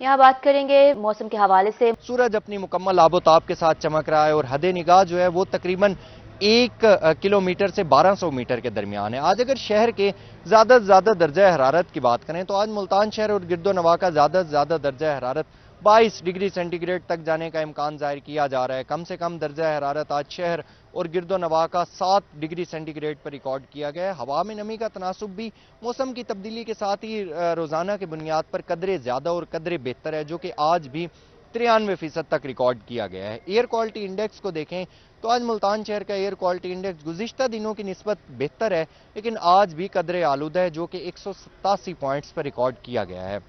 यहाँ बात करेंगे मौसम के हवाले से। सूरज अपनी मुकम्मल आबोताब के साथ चमक रहा है और हद निगाह जो है वो तकरीबन 1 किलोमीटर से 1200 मीटर के दरमियान है। आज अगर शहर के ज़्यादा से ज़्यादा दर्जा हरारत की बात करें तो आज मुल्तान शहर और गिरदो नवा का ज़्यादा से ज़्यादा दर्जा हरारत 22 डिग्री सेंटीग्रेड तक जाने का इम्कान जाहिर किया जा रहा है। कम से कम दर्जा हरारत आज शहर और गिरदो नवा का 7 डिग्री सेंटीग्रेड पर रिकॉर्ड किया गया है। हवा में नमी का तनासुब भी मौसम की तब्दीली के साथ ही रोज़ाना की बुनियाद पर कदरे ज़्यादा और कदरे बेहतर है, जो कि आज भी 93% तक रिकॉर्ड किया गया है। एयर क्वालिटी इंडेक्स को देखें तो आज मुल्तान शहर का एयर क्वालिटी इंडेक्स गुज़िश्ता दिनों की निस्बत बेहतर है, लेकिन आज भी कदरे आलूदा है, जो कि 187 पॉइंट्स पर रिकॉर्ड किया गया है।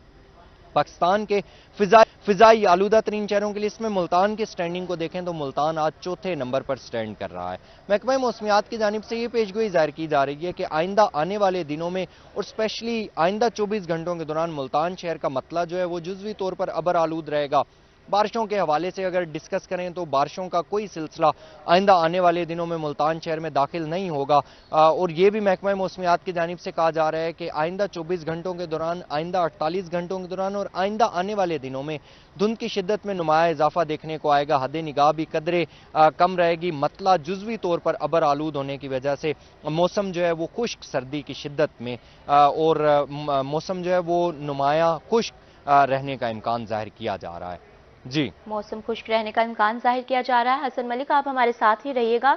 पाकिस्तान के फिजाई आलूदा तरीन शहरों की लिस्ट में मुल्तान की स्टैंडिंग को देखें तो मुल्तान आज चौथे नंबर पर स्टैंड कर रहा है। महकमा मौसमियात की जानिब से ये पेशगोई जाहिर की जा रही है कि आइंदा आने वाले दिनों में और स्पेशली आइंदा 24 घंटों के दौरान मुल्तान शहर का मतला जो है वो जुज़वी तौर पर अबर आलूद रहेगा। बारिशों के हवाले से अगर डिस्कस करें तो बारिशों का कोई सिलसिला आइंदा आने वाले दिनों में मुल्तान शहर में दाखिल नहीं होगा। और ये भी महकमा मौसमियात की जानिब से कहा जा रहा है कि आइंदा 24 घंटों के दौरान, आइंदा 48 घंटों के दौरान और आइंदा आने वाले दिनों में धुंध की शिद्दत में नुमाया इजाफा देखने को आएगा। हद निगाह भी कदरे कम रहेगी। मतला जुज़वी तौर पर अबर आलूद होने की वजह से मौसम जो है वो खुश्क सर्दी की शिद्दत में और मौसम जो है वो नुमाया खुश्क रहने का इम्कान जाहिर किया जा रहा है। जी, मौसम खुश्क रहने का इम्कान जाहिर किया जा रहा है। हसन मलिक, आप हमारे साथ ही रहिएगा।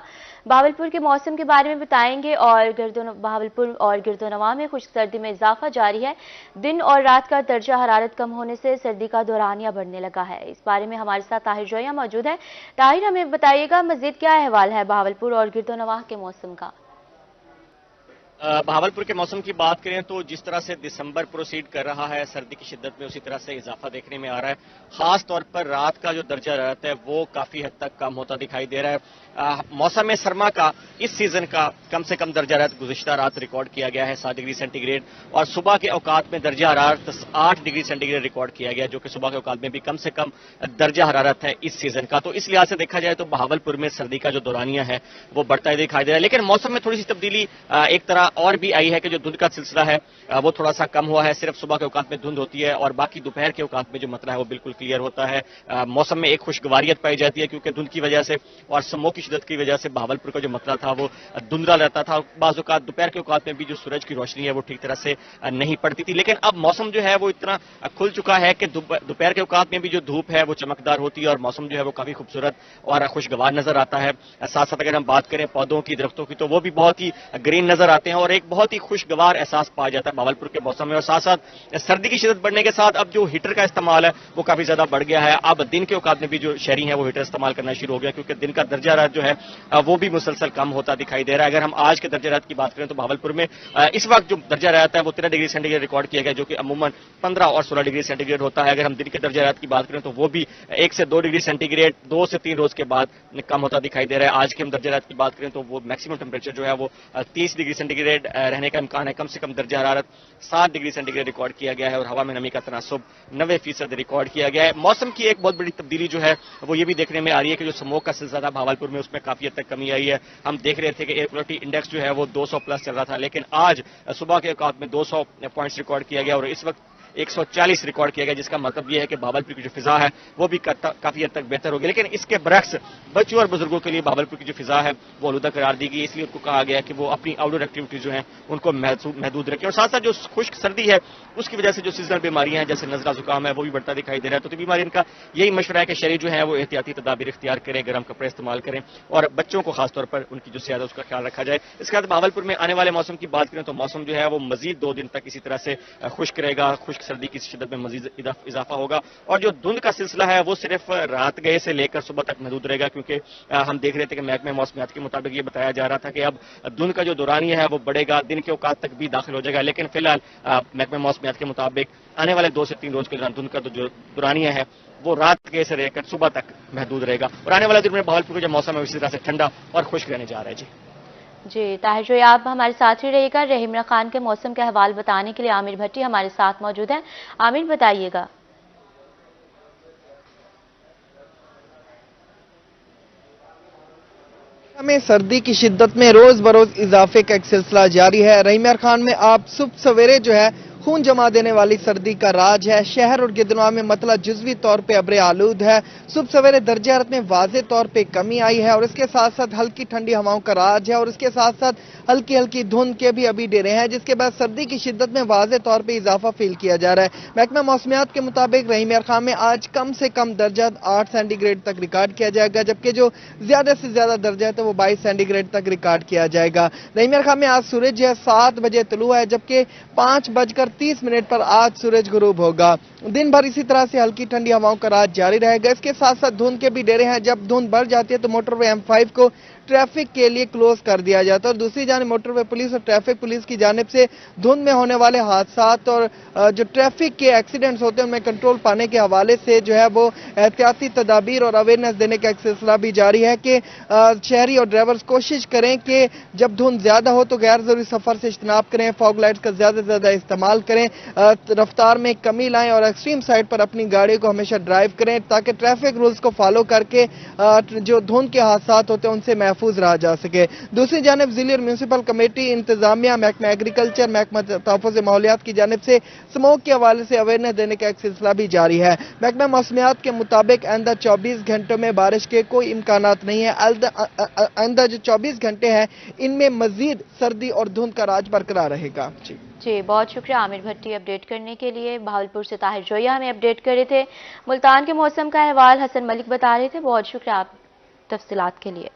बहावलपुर के मौसम के बारे में बताएंगे और बहावलपुर और गिरदोनवा में खुश्क सर्दी में इजाफा जारी है। दिन और रात का दर्जा हरारत कम होने से सर्दी का दौरानिया बढ़ने लगा है। इस बारे में हमारे साथ ताहिर जोया मौजूद है। ताहिर, हमें बताइएगा मजीद क्या अहवाल है बहावलपुर और गिरदोनवा के मौसम का। बहावलपुर के मौसम की बात करें तो जिस तरह से दिसंबर प्रोसीड कर रहा है सर्दी की शिद्दत में उसी तरह से इजाफा देखने में आ रहा है। खास तौर पर रात का जो दर्जा रहता है वो काफी हद तक कम होता दिखाई दे रहा है। मौसम में सरमा का इस सीजन का कम से कम दर्जा हरारत गुज़िश्ता रात रिकॉर्ड किया गया है 7 डिग्री सेंटीग्रेड और सुबह के औकात में दर्जा हरारत 8 डिग्री सेंटीग्रेड रिकॉर्ड किया गया, जो कि सुबह के औकात में भी कम से कम दर्जा हरारत है इस सीजन का। तो इस लिहाज से देखा जाए तो बहावलपुर में सर्दी का जो दौरानिया है वो बढ़ता ही दिखाई दे रहा है। लेकिन मौसम में थोड़ी सी तब्दीली एक तरह और भी आई है कि जो धुंध का सिलसिला है वो थोड़ा सा कम हुआ है। सिर्फ सुबह के औकात में धुंध होती है और बाकी दोपहर के औकात में जो मतला है वो बिल्कुल क्लियर होता है। मौसम में एक खुशगवारियत पाई जाती है क्योंकि धुंध की वजह से और स्मोक की शिद्दत की वजह से बहावलपुर का जो मतला था वो धुंधला रहता था। बाज़ औकात दोपहर के औकात में भी जो सूरज की रोशनी है वो ठीक तरह से नहीं पड़ती थी। लेकिन अब मौसम जो है वो इतना खुल चुका है कि दोपहर के औकात में भी जो धूप है वो चमकदार होती है और मौसम जो है वो काफी खूबसूरत और खुशगवार नजर आता है। साथ साथ अगर हम बात करें पौधों की, दरख्तों की, तो वो भी बहुत ही ग्रीन नजर आते हैं और एक बहुत ही खुशगवार एहसास पाया जाता है बहावलपुर के मौसम में। और साथ साथ सर्दी की शिद्दत बढ़ने के साथ अब जो हीटर का इस्तेमाल है वो काफी ज्यादा बढ़ गया है। अब दिन के औकात में भी जो शहरी है वो हीटर इस्तेमाल करना शुरू हो गया क्योंकि दिन का दर्जा हरारत जो है वो भी मुसलसल कम होता दिखाई दे रहा है। अगर हम आज के दर्जा हरारत की बात करें तो बहावलपुर में इस वक्त जो दर्जा हरारत है वो 13 डिग्री सेंटीग्रेड रिकॉर्ड किया गया, जो कि अमूमन 15 और 16 डिग्री सेंटीग्रेड होता है। अगर हम दिन के दर्जा हरारत की बात करें तो वो भी 1 से 2 डिग्री सेंटीग्रेड 2 से 3 रोज के बाद कम होता दिखाई दे रहा है। आज के हम दर्जा हरारत की बात करें तो वो मैक्सिमम टेम्परेचर जो है वो 30 डिग्री सेंटीग्रेड रहने का इम्कान है। कम से कम दर्जा हरारत 7 डिग्री सेंटीग्रेड रिकॉर्ड किया गया है और हवा में नमी का तनासुब 90% रिकॉर्ड किया गया है। मौसम की एक बहुत बड़ी तब्दीली जो है वो ये भी देखने में आ रही है कि जो स्मोक का सिलसिला था भावलपुर में उसमें काफी हद तक कमी आई है। हम देख रहे थे कि एयर क्वालिटी इंडेक्स जो है वो 200 प्लस चल रहा था, लेकिन आज सुबह के औकात में 200 पॉइंट्स रिकॉर्ड किया गया और इस वक्त 140 रिकॉर्ड किया गया, जिसका मतलब यह है कि बहावलपुर की जो फिजा है वो भी काफी हद तक बेहतर होगी। लेकिन इसके बरक्स बच्चों और बुजुर्गों के लिए बहावलपुर की जो फिजा है वो आलूदा करार दी गई, इसलिए उनको कहा गया कि वो अपनी आउटडोर एक्टिविटीज जो है उनको महदूद रखें। और साथ साथ जो खुश्क सर्दी है उसकी वजह से जो सीजनल बीमारियां हैं जैसे नजला जुकाम है वो भी बढ़ता दिखाई दे रहा है। तो बीमारी का यही मशवरा है कि शहरी जो है वो एहतियाती तदाबीर इख्तियार करें, गर्म कपड़े इस्तेमाल करें और बच्चों को खासतौर पर उनकी जो सेहत है उसका ख्याल रखा जाए। इसके बाद बहावलपुर में आने वाले मौसम की बात करें तो मौसम जो है वो मजीद 2 दिन तक इसी तरह से खुश्क रहेगा। खुश्क सर्दी की शिद्दत में मजीद इजाफा होगा और जो धुंध का सिलसिला है वो सिर्फ रात गए से लेकर सुबह तक महदूद रहेगा, क्योंकि हम देख रहे थे कि महकमे मौसमियात के मुताबिक ये बताया जा रहा था कि अब धुंध का जो दौरानिया है वो बढ़ेगा, दिन के औकात तक भी दाखिल हो जाएगा। लेकिन फिलहाल महकमे मौसमियात के मुताबिक आने वाले 2 से 3 रोज के दौरान धुंध का जो दौरानिया है वो रात गए से लेकर सुबह तक महदूद रहेगा और आने वाले दिन में बहावलपुर का जो मौसम है इसी तरह से ठंडा और खुश्क रहने जा रहा है। जी ताहिर जोया, आप हमारे साथ ही रहेगा। रहीमरा खान के मौसम के हवाल बताने के लिए आमिर भट्टी हमारे साथ मौजूद हैं। आमिर, बताइएगा। में सर्दी की शिद्दत में रोज बरोज इजाफे का एक सिलसिला जारी है। रहीमर खान में आप सुबह सवेरे जो है खून जमा देने वाली सर्दी का राज है। शहर और गिरदनवा में मतला जुज़वी तौर पे अब्र आलूद है। सुबह सवेरे दर्जे हरारत में वाज़े तौर पे कमी आई है और इसके साथ साथ हल्की ठंडी हवाओं का राज है और इसके साथ साथ हल्की हल्की धुंध के भी अभी डेरे हैं, जिसके बाद सर्दी की शिद्दत में वाज़े तौर पे इजाफा फील किया जा रहा है। महकमा मौसमियात के मुताबिक रहीम यार खां में आज कम से कम दर्जा 8 सेंटीग्रेड तक रिकॉर्ड किया जाएगा, जबकि जो ज्यादा से ज्यादा दर्जा है तो वो 22 सेंटीग्रेड तक रिकॉर्ड किया जाएगा। रहीम यार खां में आज सूरज है 7 बजे तुलू है, जबकि 5:30 पर आज सूरज गुरूब होगा। दिन भर इसी तरह से हल्की ठंडी हवाओं का राज जारी रहेगा। इसके साथ साथ धुंध के भी डेरे हैं। जब धुंध बढ़ जाती है तो मोटरवे M5 को ट्रैफिक के लिए क्लोज कर दिया जाता है और दूसरी जानिब मोटरवे पुलिस और ट्रैफिक पुलिस की जानिब से धुंध में होने वाले हादसात और जो ट्रैफिक के एक्सीडेंट्स होते हैं उनमें कंट्रोल पाने के हवाले से जो है वो एहतियाती तदाबीर और अवेयरनेस देने का एक सिलसिला भी जारी है कि शहरी और ड्राइवर्स कोशिश करें कि जब धुंध ज्यादा हो तो गैर जरूरी सफर से इज्तनाब करें, फॉग लाइट्स का ज्यादा से ज्यादा इस्तेमाल करें, रफ्तार में कमी लाएं और एक्सट्रीम साइड पर अपनी गाड़ी को हमेशा ड्राइव करें ताकि ट्रैफिक रूल्स को फॉलो करके जो धुंध के हादसात होते हैं उनसे महफूज रहा जा सके। दूसरी जानिब जिले और म्यूनिसिपल कमेटी, इंतजामिया, महकमा एग्रीकल्चर, महकमा तहफ़्फ़ुज़ माहौलियात की जानिब से स्मोक के हवाले से अवेयरनेस देने का एक सिलसिला भी जारी है। महकमा मौसमियात के मुताबिक आइंदा 24 घंटों में बारिश के कोई इम्कानात नहीं है। आइंदा जो 24 घंटे हैं इनमें मजीद सर्दी और धुंध का राज बरकरार रहेगा। जी, बहुत शुक्रिया आमिर भट्टी अपडेट करने के लिए। बहावलपुर से ताहिर जोया हमें अपडेट कर रहे थे। मुल्तान के मौसम का अहवाल हसन मलिक बता रहे थे। बहुत शुक्रिया आप तफसीलात के लिए।